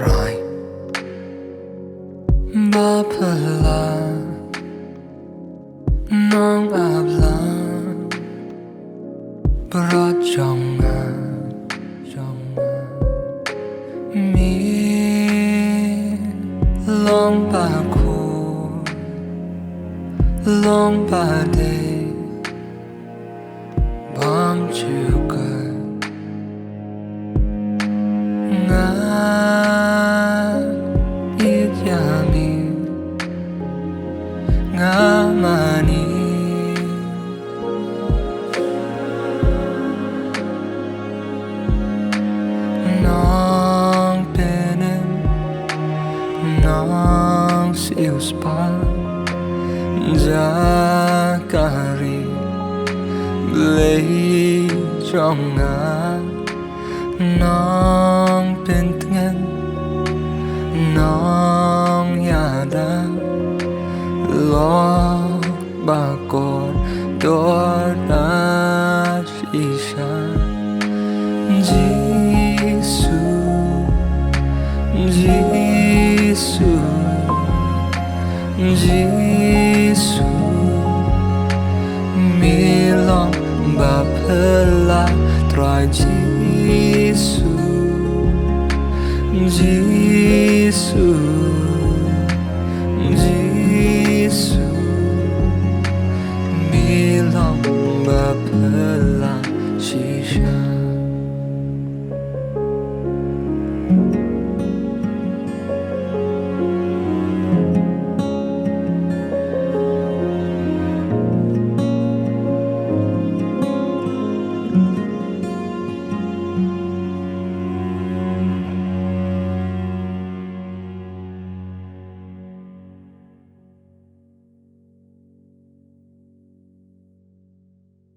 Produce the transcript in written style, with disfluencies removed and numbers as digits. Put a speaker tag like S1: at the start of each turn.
S1: rồi ba pala nong abla bra trong mi long ba khu long ba day bom chiều cờ nga ít yami nga mani nong penem nong siêu spa Zakari lấy trong ngã nong bên tengen nong yada lo ba con đôi đã isha Giêsu Giêsu Giêsu mi lòng ba pela trai Giêsu Giêsu Giêsu mi lòng ba pela shisha